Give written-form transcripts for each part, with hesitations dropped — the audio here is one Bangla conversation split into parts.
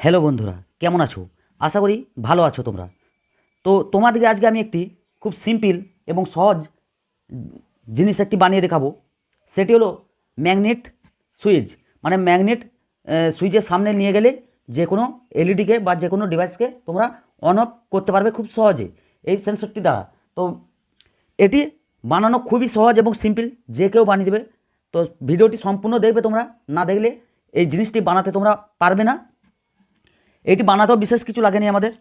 হ্যালো বন্ধুরা, কেমন আছো? আশা করি ভালো আছো তোমরা। তো তোমাদেরকে আজকে আমি একটি খুব সিম্পল এবং সহজ জিনিস একটি বানিয়ে দেখাবো। সেটি হলো ম্যাগনেট সুইচ। মানে ম্যাগনেট সুইচের সামনে নিয়ে গেলে যে কোনো এলইডিকে বা যে কোনো ডিভাইসকে তোমরা অন অফ করতে পারবে খুব সহজে এই সেন্সরটি দ্বারা। তো এটি বানানো খুবই সহজ এবং সিম্পল, যে কেউ বানিয়ে দেবে। তো ভিডিওটি সম্পূর্ণ দেখবে, তোমরা না দেখলে এই জিনিসটি বানাতে তোমরা পারবে না। এটি বানাতেও বিশেষ কিছু লাগেনি আমাদের।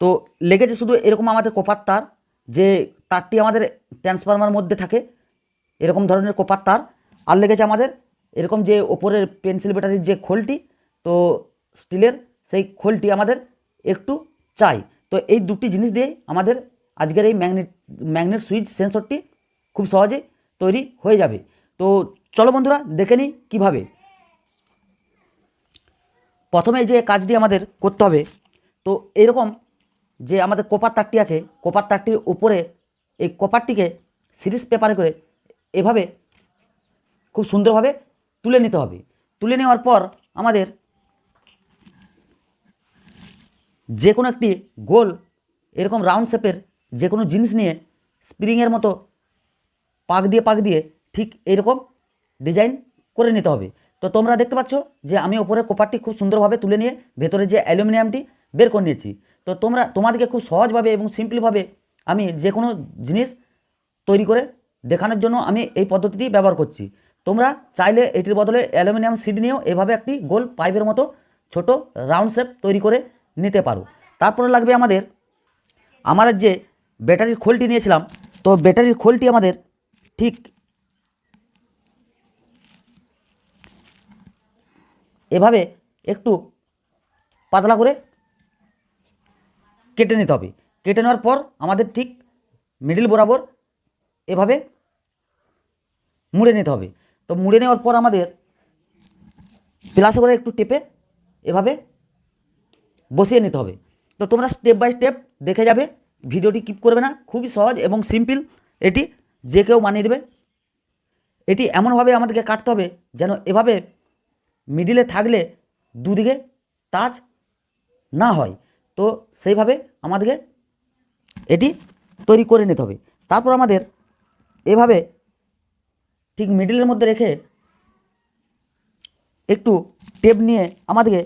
তো লেগেছে শুধু এরকম আমাদের কোপার তার, যে তারটি আমাদের ট্রান্সফরমার মধ্যে থাকে, এরকম ধরনের কোপার তার। আর লেগেছে আমাদের এরকম যে ওপরের পেন্সিল ব্যাটারির যে খোলটি, তো স্টিলের সেই খোলটি আমাদের একটু চাই। তো এই দুটি জিনিস দিয়ে আমাদের আজকের এই ম্যাগনেট সুইচ সেন্সরটি খুব সহজে তৈরি হয়ে যাবে। তো চলো বন্ধুরা, দেখে নিই কীভাবে। প্রথমে যে কাজটি আমাদের করতে হবে, তো এরকম যে আমাদের কোপার তারটি আছে, কোপার তারটির উপরে এই কপারটিকে সিরিজ পেপারে করে এভাবে খুব সুন্দরভাবে তুলে নিতে হবে। তুলে নেওয়ার পর আমাদের যে কোনো একটি গোল এরকম রাউন্ড শেপের যে কোনো জিনিস নিয়ে স্প্রিংয়ের মতো পাক দিয়ে ঠিক এরকম ডিজাইন করে নিতে হবে। তো তোমরা দেখতে পাচ্ছ যে আমি ওপরে কোপারটি খুব সুন্দরভাবে তুলে নিয়ে ভেতরে যে অ্যালুমিনিয়ামটি বের করে নিয়েছি। তো তোমাদেরকে খুব সহজভাবে এবং সিম্পলভাবে আমি যে কোনো জিনিস তৈরি করে দেখানোর জন্য আমি এই পদ্ধতিটি ব্যবহার করছি। তোমরা চাইলে এটির বদলে অ্যালুমিনিয়াম সিড নিয়েও এভাবে একটি গোল পাইপের মতো ছোট রাউন্ড শেপ তৈরি করে নিতে পারো। তারপরে লাগবে আমাদের যে ব্যাটারির খোলটি নিয়েছিলাম, তো ব্যাটারির খোলটি আমাদের ঠিক এভাবে একটু পাতলা করে কেটে নিতে হবে। কেটে নেওয়ার পর আমাদের ঠিক মিডিল বরাবর এভাবে মুড়ে নিতে হবে। তো মুড়ে নেওয়ার পর আমাদের প্লাসে করে একটু টেপে এভাবে বসিয়ে নিতে হবে। তো তোমরা স্টেপ বাই স্টেপ দেখে যাবে, ভিডিওটি কিপ করবে না। খুবই সহজ এবং সিম্পল, এটি যে কেউ বানিয়ে দেবে। এটি এমনভাবে আমাদেরকে কাটতে হবে যেন এভাবে মিডিলে থাকলে দুদিকে টাচ না হয়। তো সেইভাবে আমাদেরকে এটি তৈরি করে নিতে হবে। তারপর আমাদের এভাবে ঠিক মিডিলের মধ্যে রেখে একটু টেপ নিয়ে আমাদেরকে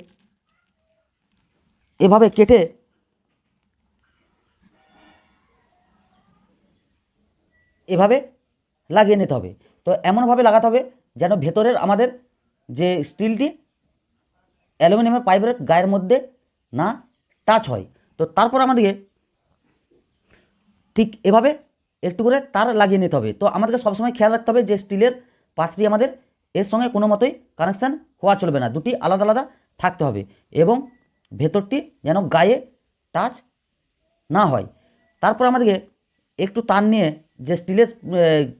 এভাবে কেটে এভাবে লাগিয়ে নিতে হবে। তো এমনভাবে লাগাতে হবে যেন ভেতরের আমাদের যে স্টিলটি অ্যালুমিনিয়ামের পাইপের গায়ের মধ্যে না টাচ হয়। তো তারপর আমাদেরকে ঠিক এভাবে একটু করে তার লাগিয়ে নিতে হবে। তো আমাদেরকে সবসময় খেয়াল রাখতে হবে যে স্টিলের পাত্রটি আমাদের এর সঙ্গে কোনো মতোই কানেকশান হওয়া চলবে না, দুটি আলাদা আলাদা থাকতে হবে এবং ভেতরটি যেন গায়ে টাচ না হয়। তারপর আমাদেরকে একটু তার নিয়ে যে স্টিলের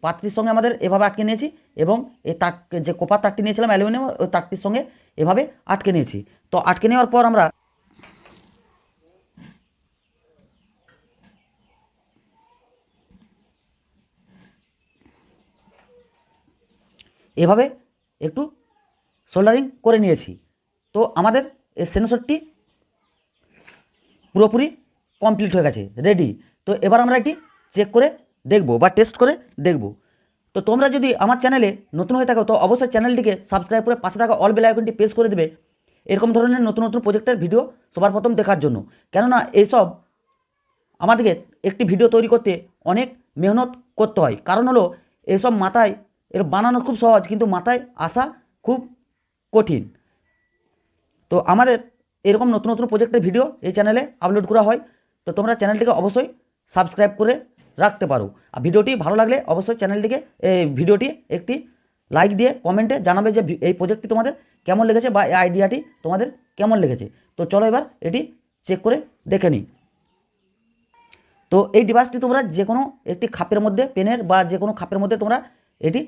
পাত্রটির সঙ্গে আমাদের এভাবে আটকে নিয়েছি এবং এই তার যে কোপার তারটি নিয়েছিলাম অ্যালুমিনিয়াম, ওই তারটির সঙ্গে এভাবে আটকে নিয়েছি। তো আটকে নেওয়ার পর আমরা এভাবে একটু সোল্ডারিং করে নিয়েছি। তো আমাদের এই সেন্সরটি পুরোপুরি কমপ্লিট হয়ে গেছে, রেডি। তো এবার আমরা এটি চেক করে দেখব বা টেস্ট করে দেখব। তো তোমরা যদি আমার চ্যানেলে নতুন হয়ে থাকো তো অবশ্যই চ্যানেলটিকে সাবস্ক্রাইব করে পাশে থাকা অল বেল আইকনটি প্রেস করে দেবে এরকম ধরনের নতুন নতুন প্রজেক্টের ভিডিও সবার প্রথম দেখার জন্য। কেননা এইসব আমাদেরকে একটি ভিডিও তৈরি করতে অনেক মেহনত করতে হয়। কারণ হলো এসব মাথায় এর বানানো খুব সহজ, কিন্তু মাথায় আসা খুব কঠিন। তো আমাদের এরকম নতুন নতুন প্রজেক্টের ভিডিও এই চ্যানেলে আপলোড করা হয়। তো তোমরা চ্যানেলটিকে অবশ্যই সাবস্ক্রাইব করে রাখতে পারো। আর ভিডিওটি ভালো লাগলে অবশ্যই চ্যানেলটিকে ভিডিওটি একটি লাইক দিয়ে কমেন্টে জানাবে যে এই প্রজেক্টটি তোমাদের কেমন লেগেছে বা এই আইডিয়াটি তোমাদের কেমন লেগেছে। তো চলো এবার এটি চেক করে দেখে নিই। তো এই ডিভাইসটি তোমরা যে কোনো একটি খাপের মধ্যে, পেনের বা যে কোনো খাপের মধ্যে তোমরা এটি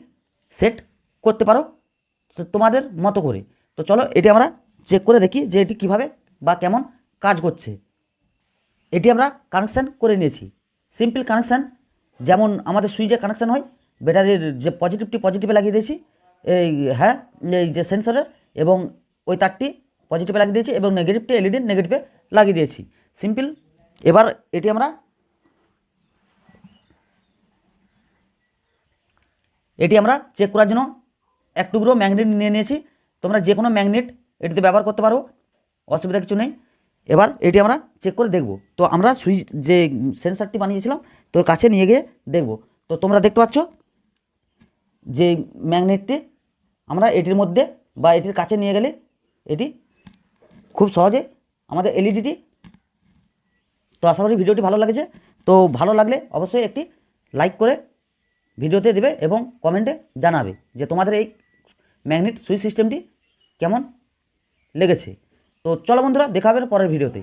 সেট করতে পারো তোমাদের মতো করে। তো চলো এটি আমরা চেক করে দেখি যে এটি কীভাবে বা কেমন কাজ করছে। এটি আমরা কানেকশান করে নিয়েছি, সিম্পল কানেকশান, যেমন আমাদের সুইচে কানেকশান হয়। ব্যাটারির যে পজিটিভে লাগিয়ে দিয়েছি এই এই যে সেন্সরের, এবং ওই তারটি পজিটিভে লাগিয়ে দিয়েছি এবং নেগেটিভটি এলইডি নেগেটিভে লাগিয়ে দিয়েছি। সিম্পল। এবার এটি আমরা চেক করার জন্য এক টুকরো ম্যাগনেট নিয়ে নিয়েছি। তোমরা যে কোনো ম্যাগনেট এটিতে ব্যবহার করতে পারো, অসুবিধা কিছু নেই। এবার এটি আমরা চেক করে দেখব। তো আমরা সুইচ যে সেন্সারটি বানিয়েছিলাম তোর কাছে নিয়ে গিয়ে দেখব। তো তোমরা দেখতে পাচ্ছ যে ম্যাগনেটটি আমরা এটির মধ্যে বা এটির কাছে নিয়ে গেলে এটি খুব সহজে আমাদের এলইডিটি। তো আশা করি ভিডিওটি ভালো লাগেছে। তো ভালো লাগলে অবশ্যই একটি লাইক করে ভিডিওতে দেবে এবং কমেন্টে জানাবে যে তোমাদের এই ম্যাগনেট সুইচ সিস্টেমটি কেমন লেগেছে। তো চলো বন্ধুরা, দেখা হবে পরের ভিডিওতে।